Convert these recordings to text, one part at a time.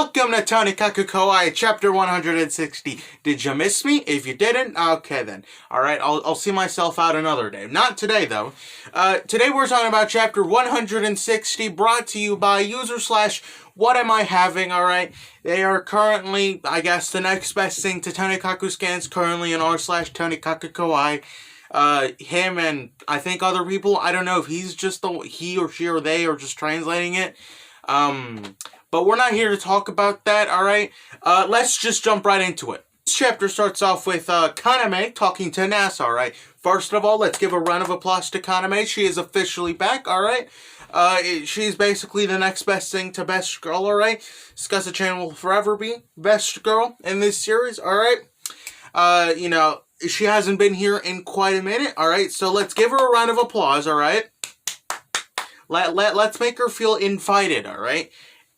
welcome to Tonikaku Kawaii, chapter 160. Did you miss me? If you didn't, okay then. Alright, I'll see myself out another day. Not today, though. Today we're talking about chapter 160, brought to you by user/what am I having, alright? They are currently, I guess, the next best thing to Tonikaku scans, currently in r/Tonikaku Kawaii. Him and I think other people, I don't know if he's just he or she or they are just translating it. But we're not here to talk about that, alright? Let's just jump right into it. This chapter starts off with Kaname talking to Nasa, alright? First of all, let's give a round of applause to Kaname. She is officially back, alright? She's basically the next best thing to best girl, alright? Tsukasa-chan will forever be best girl in this series, alright? You know, she hasn't been here in quite a minute, alright? So let's give her a round of applause, alright? Let's make her feel invited, alright?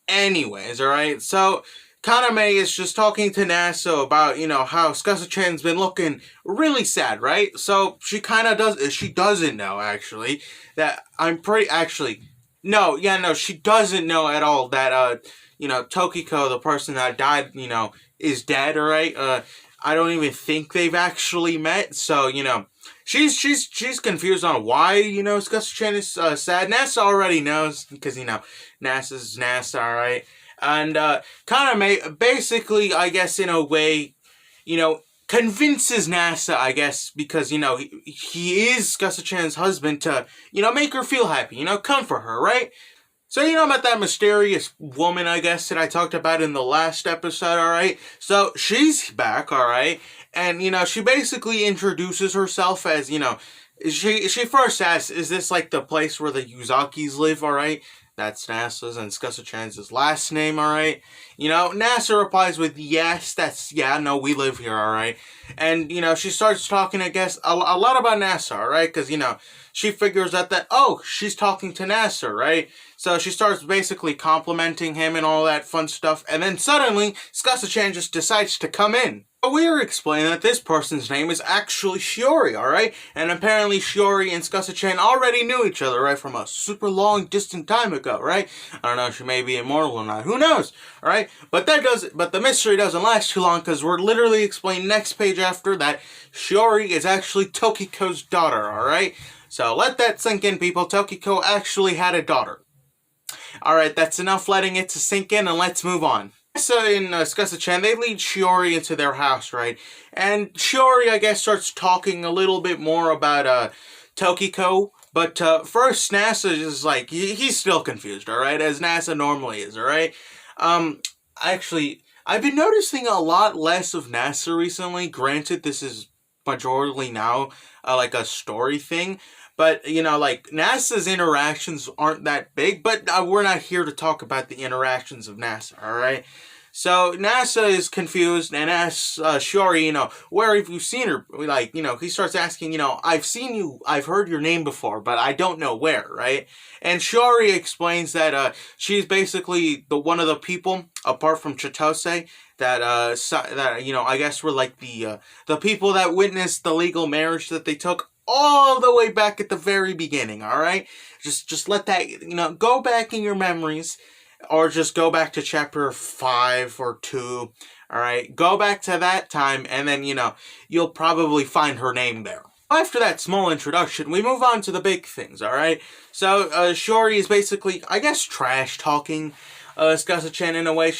Anyways, alright, so Kaname is just talking to Nasa about, you know, how Tsukasa-chan's been looking really sad, right? So she kind of she doesn't know, actually, that she doesn't know at all that, you know, Tokiko, the person that died, you know, is dead, alright? I don't even think they've actually met, so, you know, she's confused on why, you know, Tsukasa-chan is sad. Nasa already knows, because, you know, NASA's NASA, alright? And Kaname basically, I guess, in a way, you know, convinces NASA, I guess, because, you know, he is Tsukasa-chan's husband, to, you know, make her feel happy, you know, comfort her, right? So, you know about that mysterious woman, I guess, that I talked about in the last episode, alright? So, she's back, alright? And, you know, she basically introduces herself as, you know, she first asks, is this like the place where the Yuzakis live, alright? That's Nasa's and Tsukasa-chan's last name, alright? You know, Nasa replies with, yes, we live here, alright? And, you know, she starts talking, I guess, a lot about Nasa, alright? Because, you know, she figures out that, oh, she's talking to Nasa, right? So she starts basically complimenting him and all that fun stuff, and then suddenly, Tsukasa-chan just decides to come in. We are explaining that this person's name is actually Shiori, alright? And apparently Shiori and Tsukasa-chan already knew each other, right? From a super long, distant time ago, right? I don't know if she may be immortal or not. Who knows? Alright? But the mystery doesn't last too long, because we're literally explaining next page after that Shiori is actually Tokiko's daughter, alright? So let that sink in, people. Tokiko actually had a daughter. Alright, that's enough letting it to sink in, and let's move on. So in Tsukasa-chan, they lead Shiori into their house, right? And Shiori, I guess, starts talking a little bit more about Tokiko. But first, Nasa is like, he's still confused, alright? As Nasa normally is, alright? Actually, I've been noticing a lot less of Nasa recently. Granted, this is majorly now like a story thing. But, you know, like, Nasa's interactions aren't that big, but we're not here to talk about the interactions of Nasa, alright? So, Nasa is confused and asks Shiori, you know, where have you seen her? Like, you know, he starts asking, you know, I've heard your name before, but I don't know where, right? And Shiori explains that she's basically one of the people, apart from Chitose, that, you know, I guess were like the people that witnessed the legal marriage that they took all the way back at the very beginning, alright? Just let that, you know, go back in your memories, or just go back to chapter 5 or 2, alright? Go back to that time, and then, you know, you'll probably find her name there. After that small introduction, we move on to the big things, alright? So, Shiori is basically, I guess, trash-talking Tsukasa-chan in a way.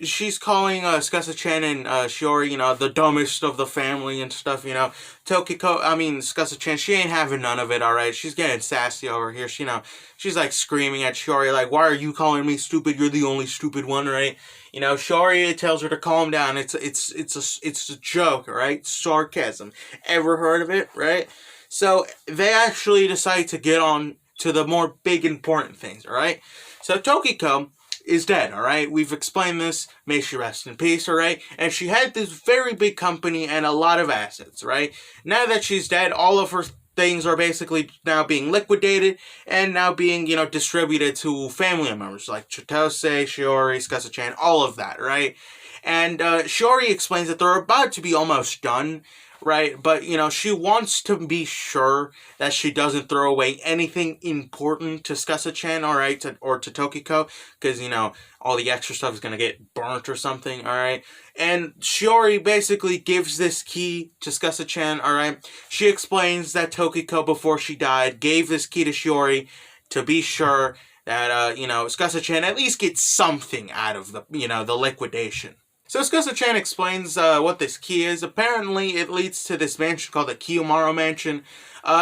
She's calling Tsukasa-chan and Shiori, you know, the dumbest of the family and stuff, you know. Tsukasa-chan, she ain't having none of it, alright? She's getting sassy over here. You know, she's like screaming at Shiori, like, why are you calling me stupid? You're the only stupid one, right? You know, Shiori tells her to calm down. It's a joke, alright? Sarcasm. Ever heard of it, right? So, they actually decide to get on to the more big important things, alright? So, Tokiko is dead, alright? We've explained this. May she rest in peace, alright? And she had this very big company and a lot of assets, right? Now that she's dead, all of her things are basically now being liquidated and now being, you know, distributed to family members like Chitose, Shiori, Tsukasa-chan, all of that, right? And Shiori explains that they're about to be almost done right? But, you know, she wants to be sure that she doesn't throw away anything important to Tsukasa-chan, alright, or to Tokiko, because, you know, all the extra stuff is going to get burnt or something, alright? And Shiori basically gives this key to Tsukasa-chan, alright? She explains that Tokiko, before she died, gave this key to Shiori to be sure that, you know, Tsukasa-chan at least gets something out of the, you know, the liquidation. So Tsukasa-chan explains what this key is. Apparently, it leads to this mansion called the Kiyomaru Mansion.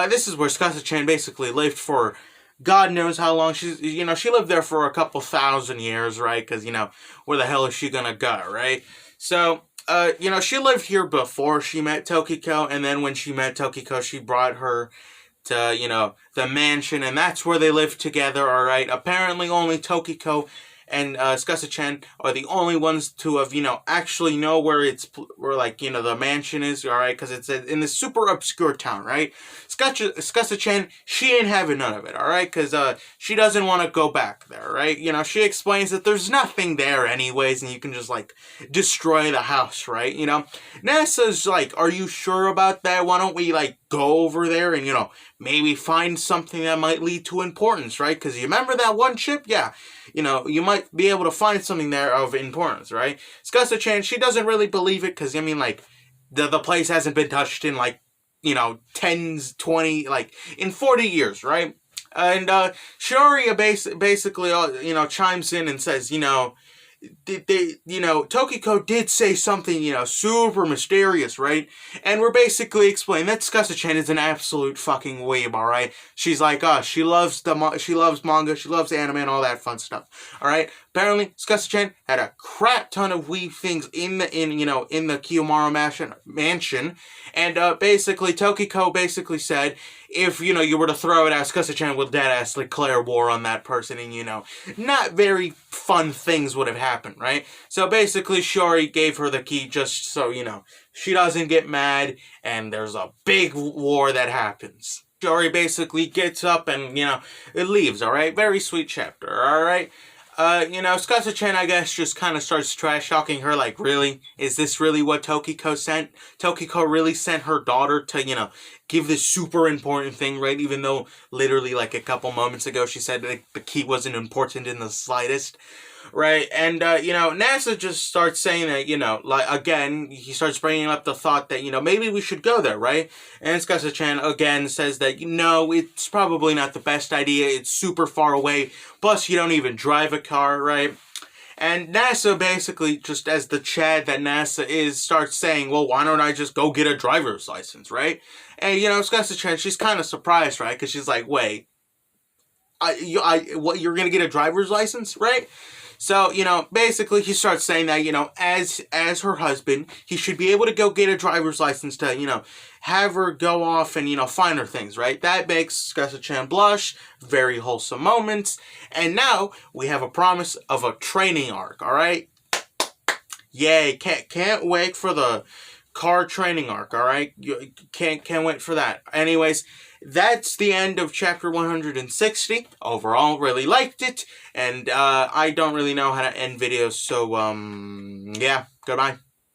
This is where Tsukasa-chan basically lived for God knows how long. She's, you know, she lived there for a couple thousand years, right? Because, you know, where the hell is she gonna go, right? So, you know, she lived here before she met Tokiko, and then when she met Tokiko, she brought her to, you know, the mansion, and that's where they live together, alright? Apparently only Tokiko and Tsukasa-chan are the only ones to have, you know, actually know where like, you know, the mansion is, alright? Because it's in this super obscure town, right? Tsukasa-chan, she ain't having none of it, alright? Because she doesn't want to go back there, right? You know, she explains that there's nothing there anyways, and you can just, like, destroy the house, right? You know, NASA's like, are you sure about that? Why don't we, like, go over there and, you know, maybe find something that might lead to importance, right? Because you remember that one ship? Yeah. You know, you might be able to find something there of importance, right? Tsukasa-chan, she doesn't really believe it because, I mean, like, the place hasn't been touched in, like, you know, 20, like, in 40 years, right? And Shiori basically, you know, chimes in and says, you know, you know, Tokiko did say something, you know, super mysterious, right? And we're basically explaining that Tsukasa-chan is an absolute fucking weeb, alright? She's like us. She loves manga, she loves anime and all that fun stuff, alright? Apparently, Tsukasa-chan had a crap ton of weeb things in the Kiyomaru mansion, and basically, Tokiko basically said, if, you know, you were to throw it at Tsukasa-chan, would deadass declare war on that person, and, you know, not very fun things would have happened, right? So basically, Shiori gave her the key just so, you know, she doesn't get mad, and there's a big war that happens. Shiori basically gets up and, you know, it leaves, alright? Very sweet chapter, alright? You know, Tsukasa-chan, I guess, just kind of starts trash-talking her, like, really? Is this really what Tokiko sent? Tokiko really sent her daughter to, you know, give this super important thing, right? Even though, literally, like, a couple moments ago, she said that the key wasn't important in the slightest, right? And, you know, NASA just starts saying that, you know, like, again, he starts bringing up the thought that, you know, maybe we should go there, right? And Tsukasa-chan, again, says that, you know, it's probably not the best idea. It's super far away. Plus, you don't even drive a car, right? And NASA basically, just as the Chad that NASA is, starts saying, well, why don't I just go get a driver's license, right? And, you know, Tsukasa-chan, she's kind of surprised, right? Because she's like, wait, what, you're going to get a driver's license, right? So, you know, basically he starts saying that, you know, as her husband, he should be able to go get a driver's license to, you know, have her go off and, you know, find her things, right? That makes Tsukasa-chan blush, very wholesome moments, and now we have a promise of a training arc, alright? Yay, can't wait for the car training arc, alright? You can't wait for that. Anyways, that's the end of chapter 160. Overall, really liked it, and I don't really know how to end videos, so, yeah, goodbye.